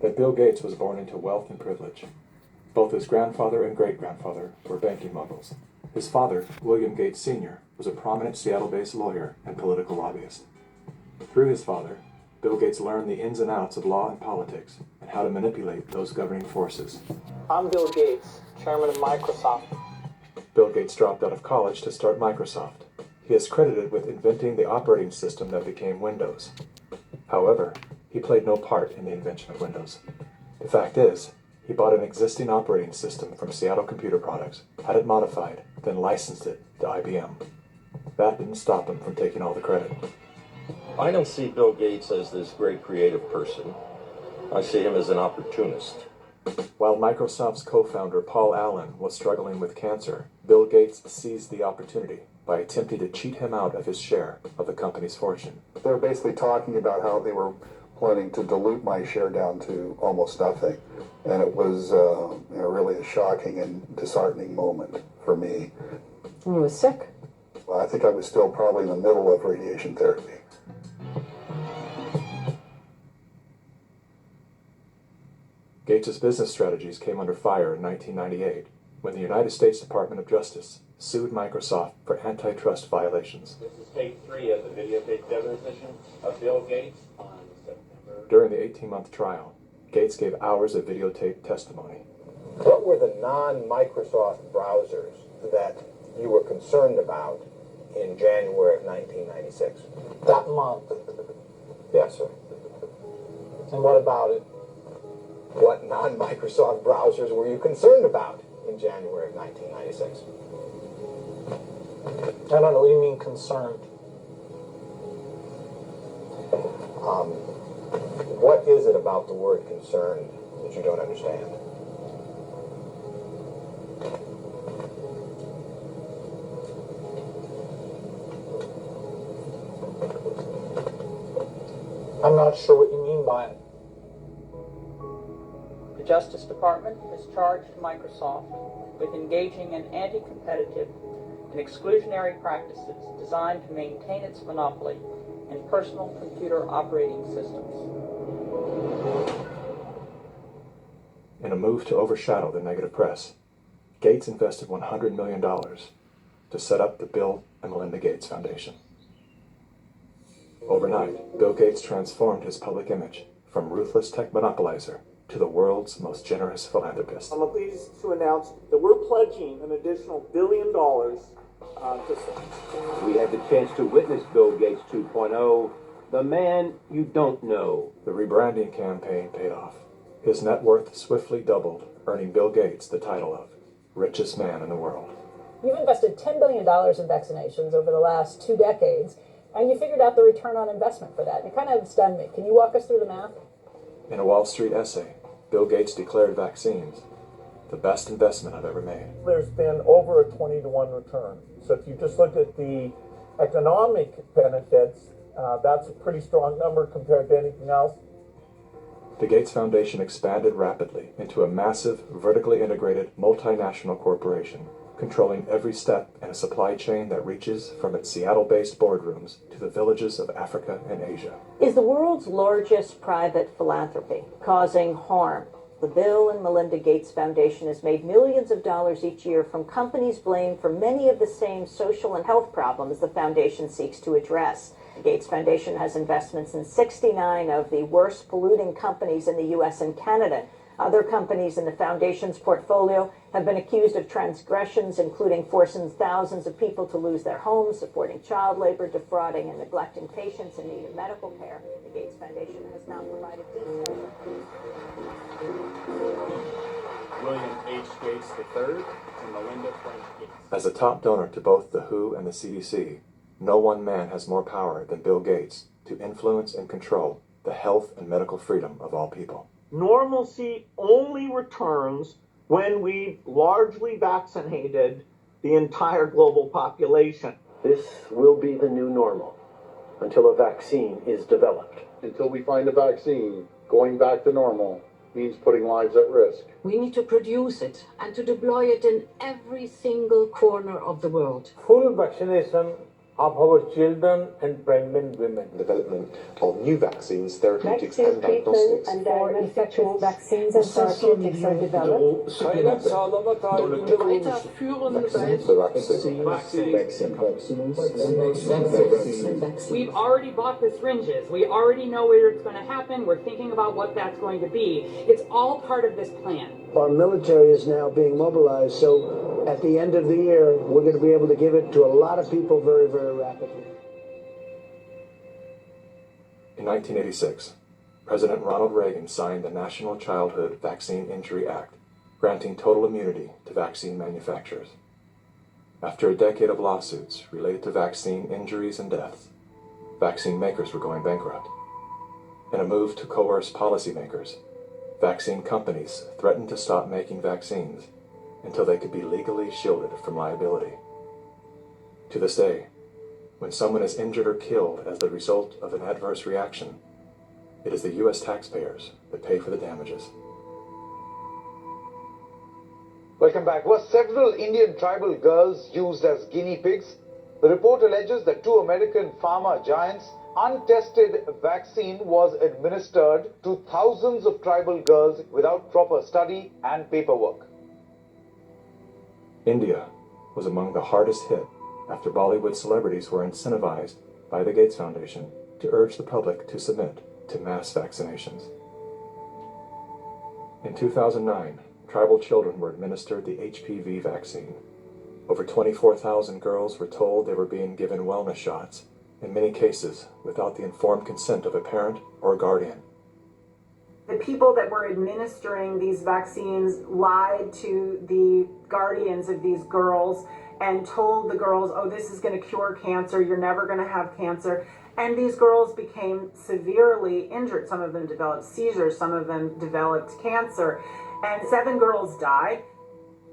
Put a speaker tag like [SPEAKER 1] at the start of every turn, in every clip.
[SPEAKER 1] that Bill Gates was born into wealth and privilege. Both his grandfather and great-grandfather were banking moguls. His father, William Gates Sr., was a prominent Seattle-based lawyer and political lobbyist. Through his father, Bill Gates learned the ins and outs of law and politics and how to manipulate those governing forces.
[SPEAKER 2] I'm Bill Gates, chairman of Microsoft.
[SPEAKER 1] Bill Gates dropped out of college to start Microsoft. He is credited with inventing the operating system that became Windows. However, he played no part in the invention of Windows. The fact is, he bought an existing operating system from Seattle Computer Products, had it modified, then licensed it to IBM. That didn't stop him from taking all the credit.
[SPEAKER 3] I don't see Bill Gates as this great creative person. I see him as an opportunist.
[SPEAKER 1] While Microsoft's co-founder Paul Allen was struggling with cancer, Bill Gates seized the opportunity by attempting to cheat him out of his share of the company's fortune.
[SPEAKER 4] They were basically talking about how they were planning to dilute my share down to almost nothing. And it was really a shocking and disheartening moment for me.
[SPEAKER 5] And you were sick?
[SPEAKER 4] Well, I think I was still probably in the middle of radiation therapy.
[SPEAKER 1] Gates' business strategies came under fire in 1998 when the United States Department of Justice sued Microsoft for antitrust violations.
[SPEAKER 6] This is take 3 of the videotape deposition of Bill Gates on September.
[SPEAKER 1] During the 18-month trial, Gates gave hours of videotape testimony.
[SPEAKER 7] What were the non-Microsoft browsers that you were concerned about in January of 1996?
[SPEAKER 2] That month.
[SPEAKER 7] Yes, sir.
[SPEAKER 2] And what about it?
[SPEAKER 7] What non-Microsoft browsers were you concerned about in January of 1996?
[SPEAKER 2] I don't know, what do you mean concerned?
[SPEAKER 7] What is it about the word concerned that you don't understand?
[SPEAKER 2] I'm not sure what you mean by it.
[SPEAKER 8] The Justice Department has charged Microsoft with engaging in anti-competitive and exclusionary practices designed to maintain its monopoly in personal computer operating systems.
[SPEAKER 1] In a move to overshadow the negative press, Gates invested $100 million to set up the Bill and Melinda Gates Foundation. Overnight, Bill Gates transformed his public image from ruthless tech monopolizer to the world's most generous philanthropist.
[SPEAKER 2] I'm pleased to announce that we're pledging an additional $1 billion
[SPEAKER 9] We had the chance to witness Bill Gates 2.0, the man you don't know.
[SPEAKER 1] The rebranding campaign paid off. His net worth swiftly doubled, earning Bill Gates the title of richest man in the world.
[SPEAKER 5] You've invested $10 billion in vaccinations over the last 2 decades, and you figured out the return on investment for that. It kind of stunned me. Can you walk us through the math?
[SPEAKER 1] In a Wall Street essay, Bill Gates declared vaccines the best investment I've ever made.
[SPEAKER 10] There's been over a 20-to-1 return. So if you just look at the economic benefits, that's a pretty strong number compared to anything else.
[SPEAKER 1] The Gates Foundation expanded rapidly into a massive, vertically integrated, multinational corporation, controlling every step in a supply chain that reaches from its Seattle-based boardrooms to the villages of Africa and Asia.
[SPEAKER 11] Is the world's largest private philanthropy causing harm. The Bill and Melinda Gates Foundation has made millions of dollars each year from companies blamed for many of the same social and health problems the foundation seeks to address. The Gates Foundation has investments in 69 of the worst polluting companies in the U.S. and Canada. Other companies in the foundation's portfolio have been accused of transgressions, including forcing thousands of people to lose their homes, supporting child labor, defrauding and neglecting patients in need of medical care. The Gates Foundation has not provided details.
[SPEAKER 6] William H. Gates III and Melinda Frank Gates.
[SPEAKER 1] As a top donor to both the WHO and the CDC, no one man has more power than Bill Gates to influence and control the health and medical freedom of all people.
[SPEAKER 2] Normalcy only returns when we've largely vaccinated the entire global population.
[SPEAKER 12] This will be the new normal until a vaccine is developed.
[SPEAKER 4] Until we find a vaccine, going back to normal means putting lives at risk.
[SPEAKER 13] We need to produce it and to deploy it in every single corner of the world.
[SPEAKER 10] Full vaccination of our children and pregnant women.
[SPEAKER 13] Development of new vaccines, therapeutics,
[SPEAKER 11] Vaccine
[SPEAKER 13] and
[SPEAKER 11] treatment
[SPEAKER 13] diagnostics.
[SPEAKER 11] and effective vaccines and therapeutics are developed.
[SPEAKER 14] We've already bought the syringes. We already know where it's going to happen. We're thinking about what that's going to be. It's all part of this plan.
[SPEAKER 15] Our military is now being mobilized, so at the end of the year, we're going to be able to give it to a lot of people very, very rapidly.
[SPEAKER 1] In 1986, President Ronald Reagan signed the National Childhood Vaccine Injury Act, granting total immunity to vaccine manufacturers. After a decade of lawsuits related to vaccine injuries and deaths, vaccine makers were going bankrupt. In a move to coerce policymakers, vaccine companies threatened to stop making vaccines until they could be legally shielded from liability. To this day, when someone is injured or killed as the result of an adverse reaction, it is the U.S. taxpayers that pay for the damages.
[SPEAKER 16] Welcome back. Were several Indian tribal girls used as guinea pigs? The report alleges that two American pharma giants' untested vaccine was administered to thousands of tribal girls without proper study and paperwork.
[SPEAKER 1] India was among the hardest hit after Bollywood celebrities were incentivized by the Gates Foundation to urge the public to submit to mass vaccinations. In 2009, tribal children were administered the HPV vaccine. Over 24,000 girls were told they were being given wellness shots, in many cases without the informed consent of a parent or guardian.
[SPEAKER 17] The people that were administering these vaccines lied to the guardians of these girls and told the girls, oh, this is going to cure cancer, you're never going to have cancer. And these girls became severely injured. Some of them developed seizures, some of them developed cancer. And 7 girls died,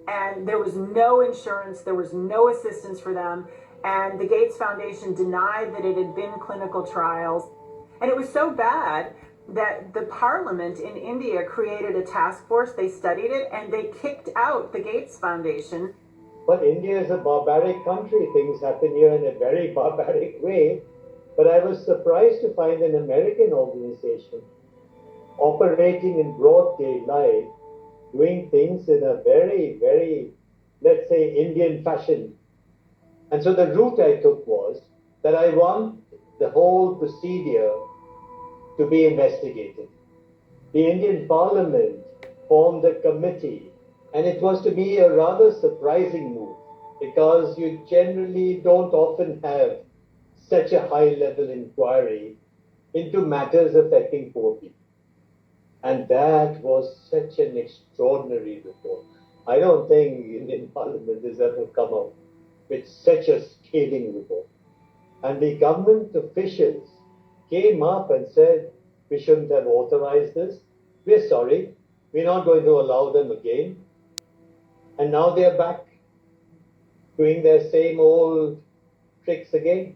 [SPEAKER 17] and there was no insurance, there was no assistance for them. And the Gates Foundation denied that it had been clinical trials. And it was so bad that the parliament in India created a task force, they studied it, and they kicked out the Gates Foundation.
[SPEAKER 18] But India is a barbaric country. Things happen here in a very barbaric way. But I was surprised to find an American organization operating in broad daylight, doing things in a very, very, let's say, Indian fashion. And so the route I took was that I want the whole procedure to be investigated. The Indian Parliament formed a committee, and it was to me a rather surprising move because you generally don't often have such a high-level inquiry into matters affecting poor people. And that was such an extraordinary report. I don't think the Indian Parliament has ever come out with such a scathing report. And the government officials came up and said, we shouldn't have authorized this. We're sorry. We're not going to allow them again. And now they're back doing their same old tricks again.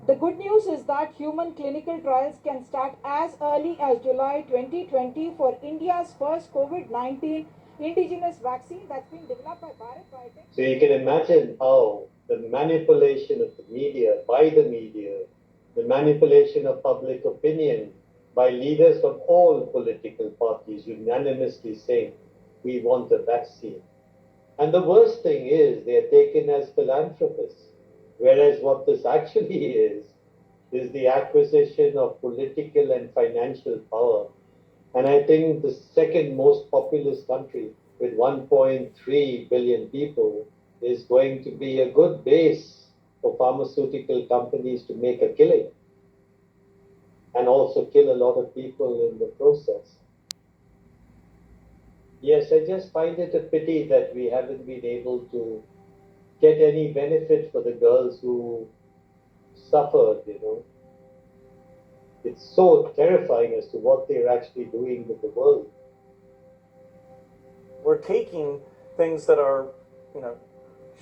[SPEAKER 19] The good news is that human clinical trials can start as early as July 2020 for India's first COVID-19 indigenous vaccine that's been developed by Bharat Biotech.
[SPEAKER 18] So you can imagine how the manipulation of the media, by the media, the manipulation of public opinion by leaders from all political parties unanimously saying, we want a vaccine. And the worst thing is they're taken as philanthropists. Whereas what this actually is the acquisition of political and financial power. And I think the second most populous country with 1.3 billion people is going to be a good base for pharmaceutical companies to make a killing and also kill a lot of people in the process. Yes, I just find it a pity that we haven't been able to get any benefit for the girls who suffered, It's so terrifying as to what they're actually doing with the world.
[SPEAKER 2] We're taking things that are,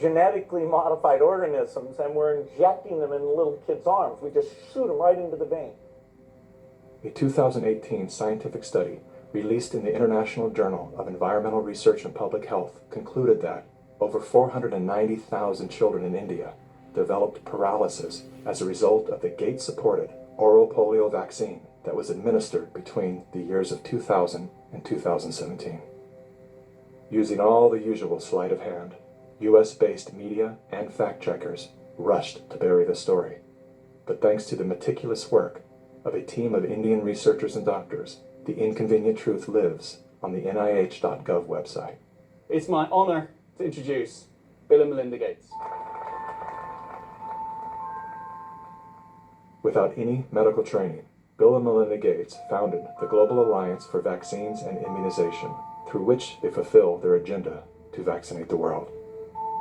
[SPEAKER 2] genetically modified organisms and we're injecting them in little kids' arms. We just shoot them right into the vein.
[SPEAKER 1] A 2018 scientific study released in the International Journal of Environmental Research and Public Health concluded that over 490,000 children in India developed paralysis as a result of the Gates-supported oral polio vaccine that was administered between the years of 2000 and 2017. Using all the usual sleight of hand, US-based media and fact-checkers rushed to bury the story. But thanks to the meticulous work of a team of Indian researchers and doctors, the inconvenient truth lives on the NIH.gov website.
[SPEAKER 20] It's my honor to introduce Bill and Melinda Gates.
[SPEAKER 1] Without any medical training, Bill and Melinda Gates founded the Global Alliance for Vaccines and Immunization, through which they fulfill their agenda to vaccinate the world.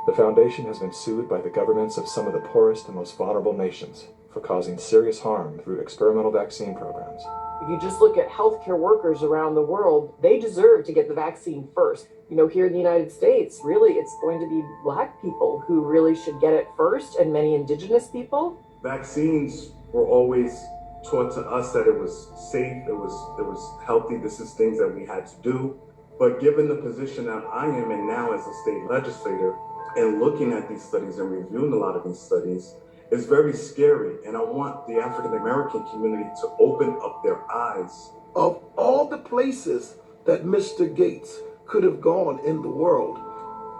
[SPEAKER 1] The foundation has been sued by the governments of some of the poorest and most vulnerable nations for causing serious harm through experimental vaccine programs.
[SPEAKER 21] If you just look at healthcare workers around the world, they deserve to get the vaccine first. You know, here in the United States, really, it's going to be Black people who really should get it first, and many Indigenous people.
[SPEAKER 22] Vaccines were always taught to us that it was safe, it was healthy, this is things that we had to do. But given the position that I am in now as a state legislator, and looking at these studies and reviewing a lot of these studies, it's very scary. And I want the African American community to open up their eyes.
[SPEAKER 23] Of all the places that Mr. Gates could have gone in the world,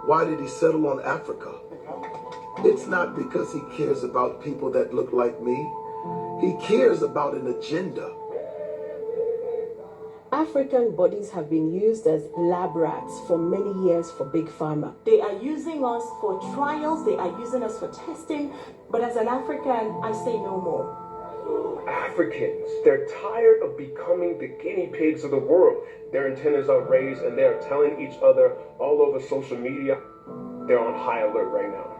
[SPEAKER 23] why did he settle on Africa? It's not because he cares about people that look like me. He cares about an agenda.
[SPEAKER 24] African bodies have been used as lab rats for many years for Big Pharma.
[SPEAKER 25] They are using us for trials, they are using us for testing, but as an African, I say no more.
[SPEAKER 26] Africans, they're tired of becoming the guinea pigs of the world. Their antennas are raised and they're telling each other all over social media. They're on high alert right now.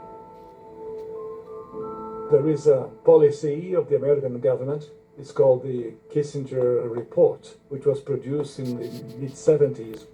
[SPEAKER 10] There is a policy of the American government. It's called the Kissinger Report, which was produced in the mid-70s.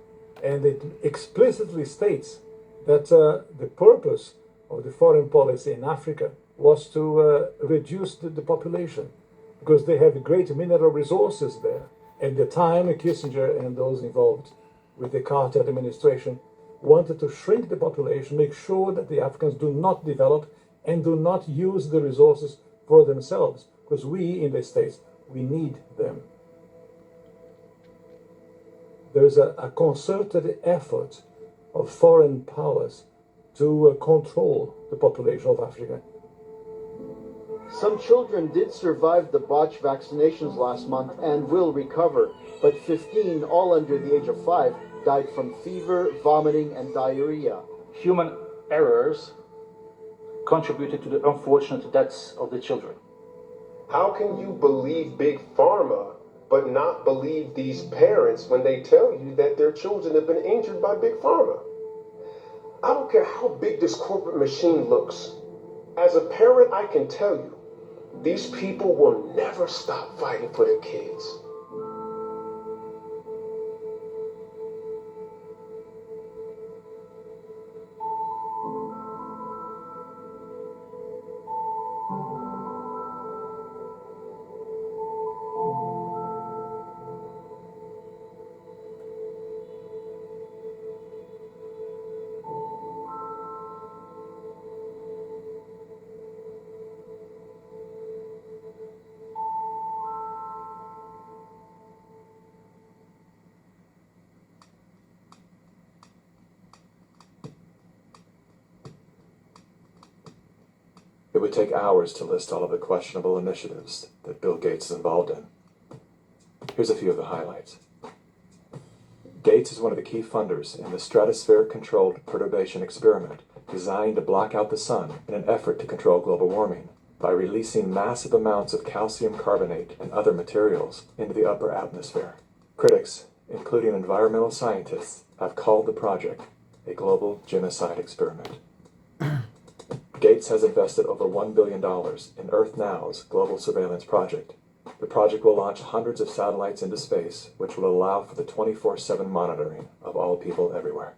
[SPEAKER 10] And it explicitly states that the purpose of the foreign policy in Africa was to reduce the population, because they have great mineral resources there. At the time, Kissinger and those involved with the Carter administration wanted to shrink the population, make sure that the Africans do not develop and do not use the resources for themselves, because we in the States, we need them. There's a concerted effort of foreign powers to control the population of Africa.
[SPEAKER 12] Some children did survive the botched vaccinations last month and will recover, but 15, all under the age of 5, died from fever, vomiting, and diarrhea.
[SPEAKER 27] Human errors contributed to the unfortunate deaths of the children.
[SPEAKER 26] How can you believe Big Pharma but not believe these parents when they tell you that their children have been injured by Big Pharma? I don't care how big this corporate machine looks. As a parent, I can tell you, these people will never stop fighting for their kids.
[SPEAKER 1] It would take hours to list all of the questionable initiatives that Bill Gates is involved in. Here's a few of the highlights. Gates is one of the key funders in the stratosphere-controlled perturbation experiment designed to block out the sun in an effort to control global warming by releasing massive amounts of calcium carbonate and other materials into the upper atmosphere. Critics, including environmental scientists, have called the project a global genocide experiment. Gates has invested over $1 billion in Earth Now's global surveillance project. The project will launch hundreds of satellites into space, which will allow for the 24/7 monitoring of all people everywhere.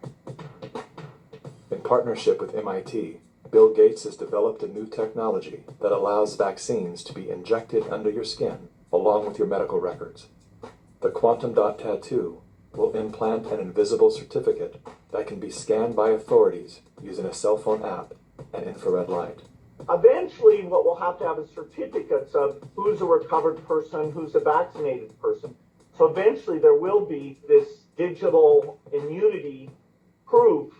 [SPEAKER 1] In partnership with MIT, Bill Gates has developed a new technology that allows vaccines to be injected under your skin along with your medical records. The quantum dot tattoo will implant an invisible certificate that can be scanned by authorities using a cell phone app and infrared light.
[SPEAKER 2] Eventually, what we'll have to have is certificates of who's a recovered person, who's a vaccinated person. So eventually there will be this digital immunity proof.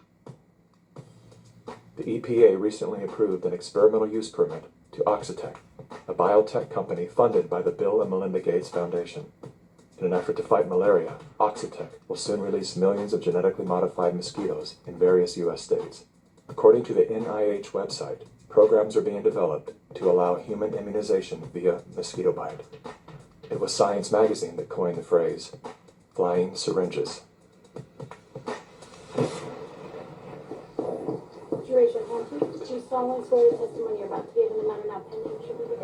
[SPEAKER 1] The EPA recently approved an experimental use permit to Oxitec, a biotech company funded by the Bill and Melinda Gates Foundation. In an effort to fight malaria, Oxitec will soon release millions of genetically modified mosquitoes in various U.S. states. According to the NIH website, programs are being developed to allow human immunization via mosquito bite. It was Science magazine that coined the phrase, flying syringes.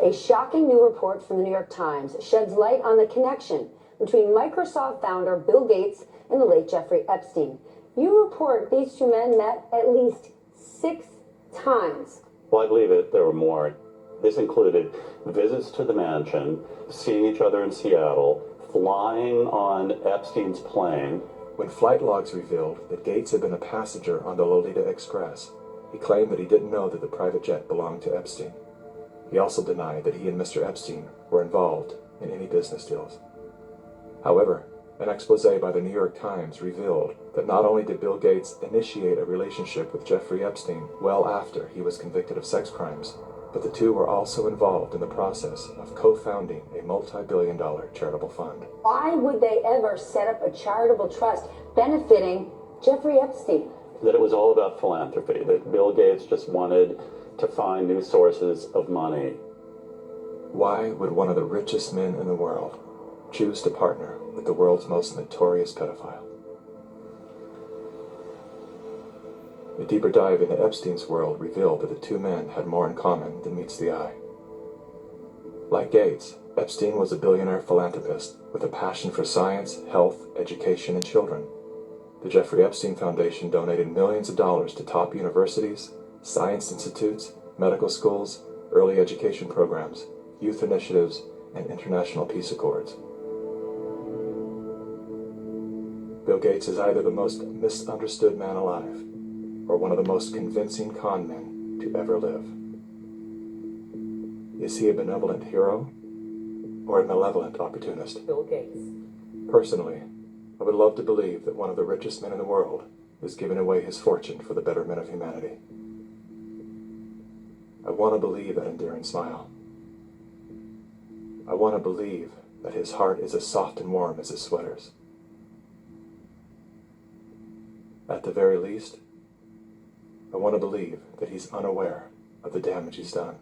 [SPEAKER 3] A shocking new report from the New York Times sheds light on the connection between Microsoft founder Bill Gates and the late Jeffrey Epstein. You report these two men met at least 6 times.
[SPEAKER 4] Well, I believe it. There were more. This included visits to the mansion, seeing each other in Seattle, flying on Epstein's plane.
[SPEAKER 1] When flight logs revealed that Gates had been a passenger on the Lolita Express, he claimed that he didn't know that the private jet belonged to Epstein. He also denied that he and Mr. Epstein were involved in any business deals. However, an expose by the New York Times revealed that not only did Bill Gates initiate a relationship with Jeffrey Epstein well after he was convicted of sex crimes, but the two were also involved in the process of co-founding a multi-billion-dollar charitable fund.
[SPEAKER 3] Why would they ever set up a charitable trust benefiting Jeffrey Epstein?
[SPEAKER 4] That it was all about philanthropy, that Bill Gates just wanted to find new sources of money.
[SPEAKER 1] Why would one of the richest men in the world choose to partner with the world's most notorious pedophile? A deeper dive into Epstein's world revealed that the two men had more in common than meets the eye. Like Gates, Epstein was a billionaire philanthropist with a passion for science, health, education, and children. The Jeffrey Epstein Foundation donated millions of dollars to top universities, science institutes, medical schools, early education programs, youth initiatives, and international peace accords. Bill Gates is either the most misunderstood man alive or one of the most convincing con men to ever live. Is he a benevolent hero or a malevolent opportunist?
[SPEAKER 3] Bill Gates.
[SPEAKER 1] Personally, I would love to believe that one of the richest men in the world is giving away his fortune for the betterment of humanity. I want to believe that enduring smile. I want to believe that his heart is as soft and warm as his sweaters. At the very least, I want to believe that he's unaware of the damage he's done.